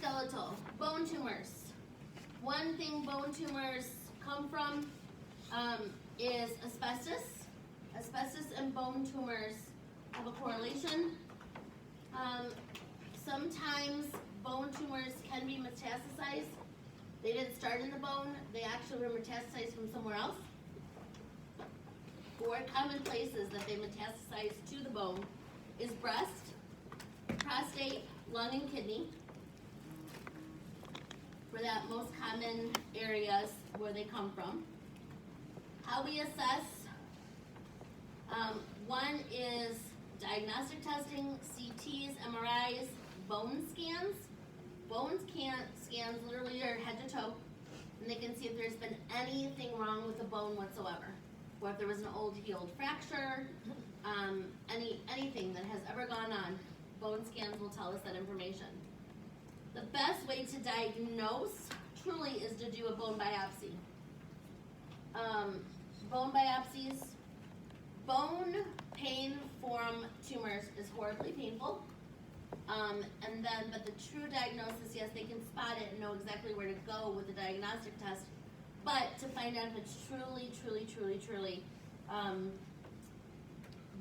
musculoskeletal, bone tumors. One thing bone tumors come from is asbestos. Asbestos and bone tumors have a correlation. Sometimes bone tumors can be metastasized. They didn't start in the bone, they actually were metastasized from somewhere else. 4 common places that they metastasize to the bone is breast, prostate, lung, and kidney. For that most common areas where they come from. How we assess, one is diagnostic testing, CTs, MRIs, bone scans. Scans literally are head to toe, and they can see if there's been anything wrong with the bone whatsoever, or if there was an old healed fracture, anything that has ever gone on. Bone scans will tell us that information. The best way to diagnose truly is to do a bone biopsy. Bone biopsies, bone pain from tumors is horribly painful. But the true diagnosis, yes, they can spot it and know exactly where to go with the diagnostic test. But to find out if it's truly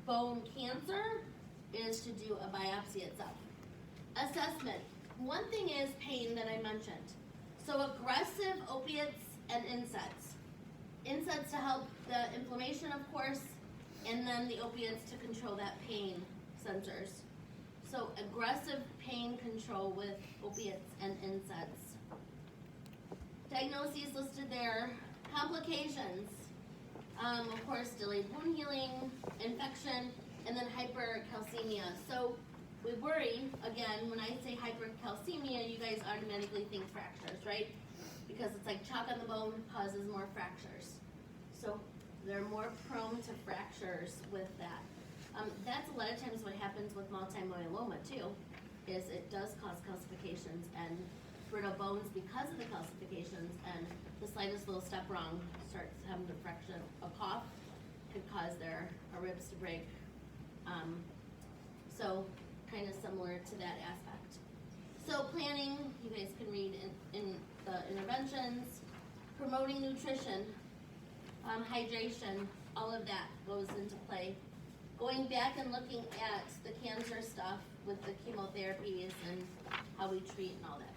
bone cancer is to do a biopsy itself. Assessment. One thing is pain that I mentioned. So aggressive opiates and NSAIDs. NSAIDs to help the inflammation, of course, and then the opiates to control that pain sensors. So aggressive pain control with opiates and NSAIDs. Diagnoses listed there. Complications. Of course, delayed wound healing, infection, and then hypercalcemia. So we worry, again, when I say hypercalcemia, you guys automatically think fractures, right? Because it's like chalk on the bone causes more fractures. So they're more prone to fractures with that. That's a lot of times what happens with multimyeloma too, is it does cause calcifications and brittle bones because of the calcifications, and the slightest little step wrong starts having to fracture. A cough could cause their ribs to break. So kind of similar to that aspect. So planning, you guys can read in the interventions, promoting nutrition, hydration, all of that goes into play. Going back and looking at the cancer stuff with the chemotherapies and how we treat and all that.